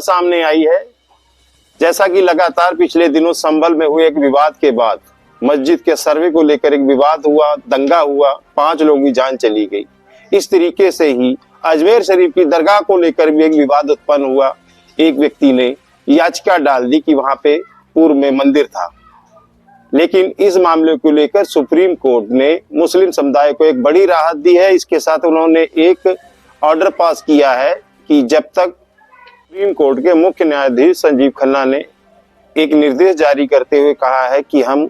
सामने आई है। जैसा कि लगातार पिछले दिनों संभल में हुए एक विवाद के बाद मस्जिद के सर्वे को लेकर एक विवाद हुआ, दंगा हुआ, 5 लोगों की जान चली गई। इस तरीके से ही अजमेर शरीफ की दरगाह को लेकर भी एक विवाद उत्पन्न हुआ। एक व्यक्ति ने याचिका डाल दी कि वहां पे पूर्व में मंदिर था, लेकिन इस मामले को लेकर सुप्रीम कोर्ट ने मुस्लिम समुदाय को एक बड़ी राहत दी है। इसके साथ उन्होंने एक ऑर्डर पास किया है कि जब तक सुप्रीम कोर्ट के मुख्य न्यायाधीश संजीव खन्ना ने एक निर्देश जारी करते हुए कहा है कि हम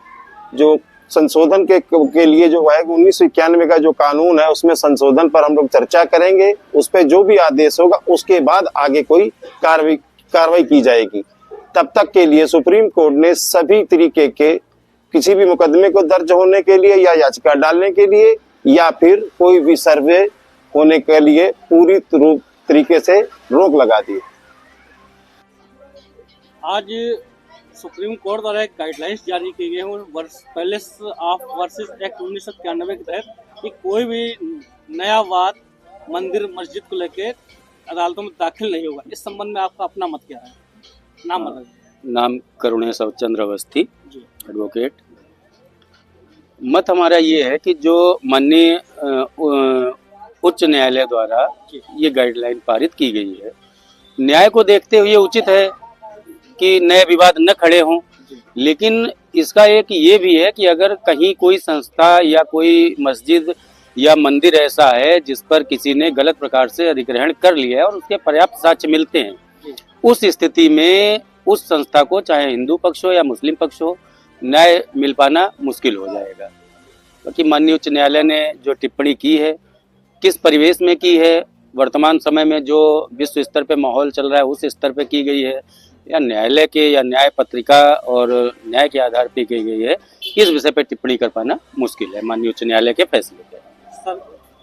जो संशोधन के लिए जो है 1991 का जो कानून है उसमें संशोधन पर हम लोग चर्चा करेंगे, उस पर जो भी आदेश होगा उसके बाद आगे कोई कार्रवाई की जाएगी। तब तक के लिए सुप्रीम कोर्ट ने सभी तरीके के किसी भी मुकदमे को दर्ज होने के लिए या याचिका डालने के लिए या फिर कोई भी सर्वे होने के लिए पूरी तरीके से रोक लगा दी। आज सुप्रीम कोर्ट द्वारा एक गाइडलाइंस जारी की गई है पैलेस ऑफ वर्सेस एक्ट 1991 के तहत कि कोई भी नया वाद मंदिर मस्जिद को लेकर अदालतों में दाखिल नहीं होगा। इस संबंध में आपका अपना मत क्या है? नाम बताइए। नाम करुणेश चंद्र अवस्थी, एडवोकेट। मत हमारा ये है कि जो माननीय उच्च न्यायालय द्वारा ये गाइडलाइन पारित की गई है, न्याय को देखते हुए उचित है कि नए विवाद न खड़े हों। लेकिन इसका एक ये भी है कि अगर कहीं कोई संस्था या कोई मस्जिद या मंदिर ऐसा है जिस पर किसी ने गलत प्रकार से अधिग्रहण कर लिया है और उसके पर्याप्त साक्ष्य मिलते हैं, उस स्थिति में उस संस्था को, चाहे हिंदू पक्ष हो या मुस्लिम पक्ष हो, न्याय मिल पाना मुश्किल हो जाएगा। क्योंकि माननीय उच्च न्यायालय ने जो टिप्पणी की है, किस परिवेश में की है, वर्तमान समय में जो विश्व स्तर पे माहौल चल रहा है उस स्तर पे की गई है या न्यायालय के या न्याय पत्रिका और न्याय के आधार पे की गई है, इस विषय पे टिप्पणी कर पाना मुश्किल है माननीय उच्च न्यायालय के फैसले पे।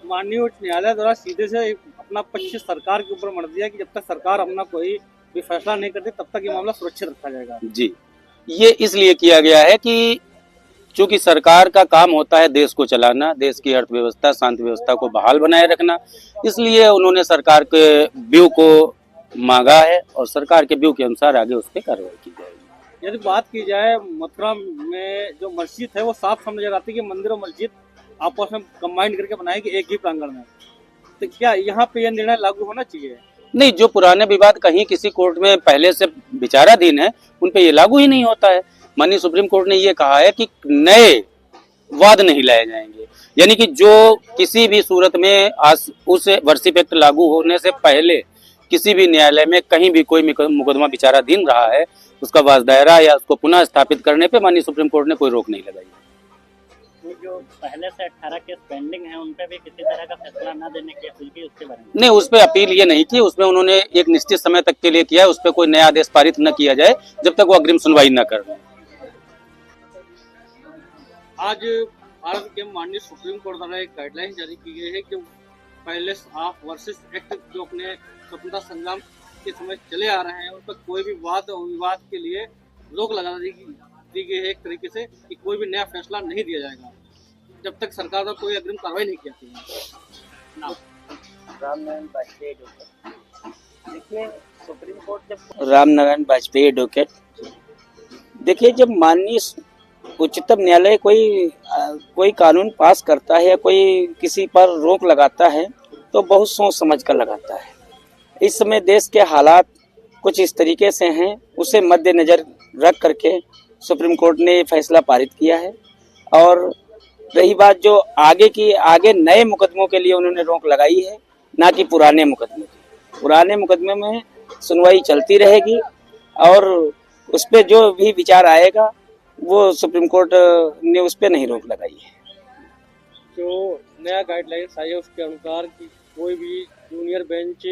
माननीय उच्च न्यायालय द्वारा सीधे से अपना पक्ष सरकार के ऊपर मढ़ दिया कि जब तक सरकार अपना कोई भी फैसला नहीं करती तब तक ये मामला सुरक्षित रखा जाएगा। जी, ये इसलिए किया गया है कि चूंकि सरकार का काम होता है देश को चलाना, देश की अर्थव्यवस्था, शांति व्यवस्था को बहाल बनाए रखना, इसलिए उन्होंने सरकार के व्यू को मांगा है और सरकार के व्यू के अनुसार आगे उस पर कार्रवाई की जाएगी। यदि बात की जाए मथुरा में जो मस्जिद है वो साफ समझ आती है कि मंदिर और मस्जिद आपस में कंबाइंड करके बनाए कि एक ही प्रांगण में, तो क्या यहाँ पे यह निर्णय लागू होना चाहिए? नहीं, जो पुराने विवाद कहीं किसी कोर्ट में पहले से विचाराधीन है उन पे ये लागू ही नहीं होता है। माननीय सुप्रीम कोर्ट ने ये कहा है कि नए वाद नहीं लाए जाएंगे, यानी कि जो किसी भी सूरत में उस वर्षिप एक्ट लागू होने से पहले किसी भी न्यायालय में कहीं भी कोई मुकदमा विचाराधीन रहा है, उसका वाद दायरा या उसको पुनः स्थापित करने पे माननीय सुप्रीम कोर्ट ने कोई रोक नहीं लगाई। तो जो पहले से 18 केस पेंडिंग है उन पे भी किसी तरह का फैसला न देने की अपील की, उसके बारे में? नहीं, उस पर अपील ये नहीं की, उसमें उन्होंने एक निश्चित समय तक के लिए किया है, उस पर कोई नया आदेश पारित न किया जाए जब तक वो अग्रिम सुनवाई न कर। आज भारत के माननीय सुप्रीम कोर्ट द्वारा एक गाइडलाइन जारी की गई है कि पैलेस ऑफ वर्सेस एक्ट जो अपने स्वतंत्रता संग्राम के समय चले आ रहे हैं उन पर कोई भी वाद और विवाद के लिए रोक लगा दी गई है एक तरीके से कि कोई भी नया फैसला नहीं दिया जाएगा जब तक सरकार का कोई अग्रिम कार्रवाई नहीं की जाती है। देखिए सुप्रीम कोर्ट जब रामनारायण वाजपेयी एडवोकेट, देखिए जब माननीय उच्चतम न्यायालय कोई कानून पास करता है या कोई किसी पर रोक लगाता है तो बहुत सोच समझ कर लगाता है। इस समय देश के हालात कुछ इस तरीके से हैं, उसे मद्देनजर रख करके सुप्रीम कोर्ट ने फैसला पारित किया है। और रही बात जो आगे नए मुकदमों के लिए उन्होंने रोक लगाई है, ना कि पुराने मुकदमे की। पुराने मुकदमे में सुनवाई चलती रहेगी और उस पर जो भी विचार आएगा वो सुप्रीम कोर्ट ने उस पर नहीं रोक लगाई है। जो नया गाइडलाइंस आई है उसके अनुसार कि कोई भी जूनियर बेंच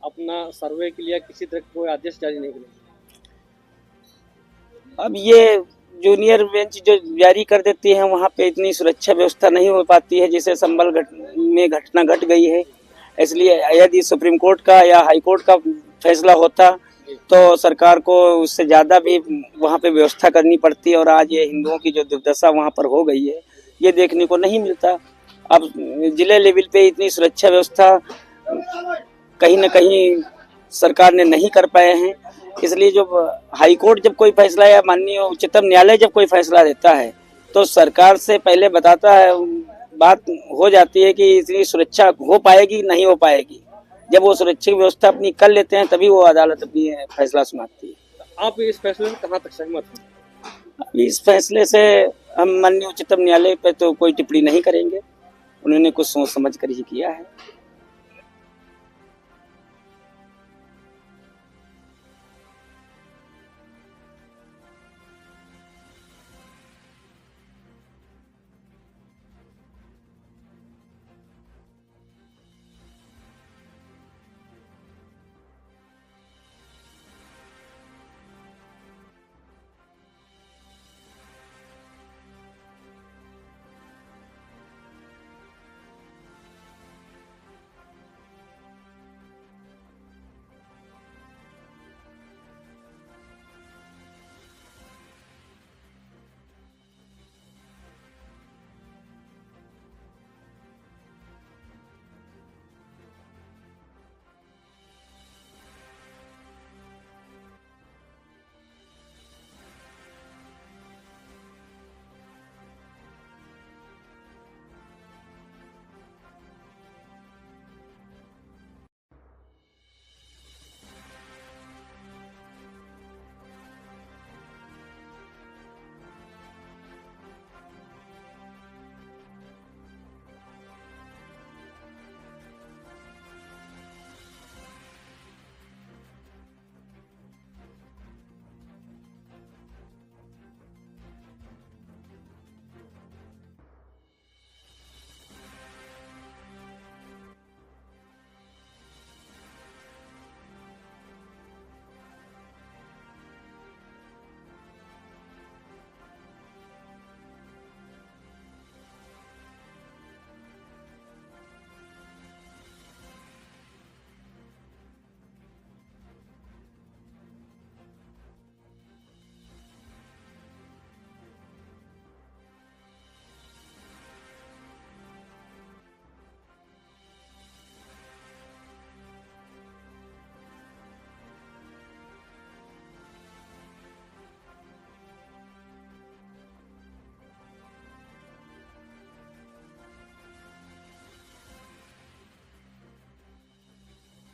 अपना सर्वे के लिए किसी तरह कोई आदेश जारी नहीं करेगी। अब ये जूनियर बेंच जो जारी कर देती है वहाँ पे इतनी सुरक्षा व्यवस्था नहीं हो पाती है जिसे संभल में घटना घट गई है। इसलिए यदि सुप्रीम कोर्ट का या हाई कोर्ट का फैसला होता तो सरकार को उससे ज़्यादा भी वहाँ पे व्यवस्था करनी पड़ती, और आज ये हिंदुओं की जो दुर्दशा वहाँ पर हो गई है ये देखने को नहीं मिलता। अब जिले लेवल पे इतनी सुरक्षा व्यवस्था कहीं न कहीं सरकार ने नहीं कर पाए हैं। इसलिए जब हाई कोर्ट जब कोई फैसला या माननीय उच्चतम न्यायालय जब कोई फैसला देता है तो सरकार से पहले बताता है, बात हो जाती है कि इतनी सुरक्षा हो पाएगी नहीं हो पाएगी। जब वो सुरक्षा व्यवस्था अपनी कर लेते हैं तभी वो अदालत अपनी फैसला सुनाती है। आप इस फैसले से कहाँ तक सहमत हैं? अभी इस फैसले से हम माननीय उच्चतम न्यायालय पे तो कोई टिप्पणी नहीं करेंगे, उन्होंने कुछ सोच समझ कर ही किया है।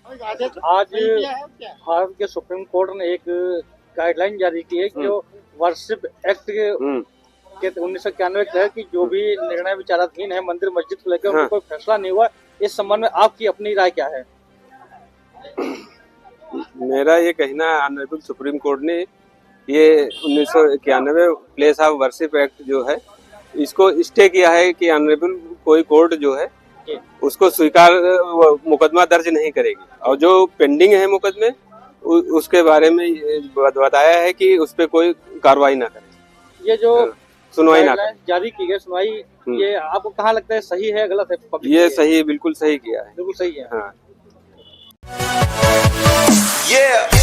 आज भारत के सुप्रीम कोर्ट ने एक गाइडलाइन जारी की है कि जो वर्शिप एक्ट के 1991 के तहत की जो भी निर्णय विचाराधीन है मंदिर मस्जिद को लेकर उनका कोई फैसला नहीं हुआ। इस संबंध में आपकी अपनी राय क्या है? मेरा ये कहना है, ऑनरेबल सुप्रीम कोर्ट ने ये 1991 प्लेस ऑफ वर्शिप एक्ट जो है इसको स्टे किया है कि ऑनरेबल कोई कोर्ट जो है उसको स्वीकार मुकदमा दर्ज नहीं करेगी, और जो पेंडिंग है मुकदमे उसके बारे में बताया है कि उस पर कोई कार्रवाई ना करे। ये जो सुनवाई ना करे, जारी की गई सुनवाई, ये आपको कहाँ लगता है सही है गलत है? ये सही, बिल्कुल सही किया है, बिल्कुल सही है। हाँ। Yeah.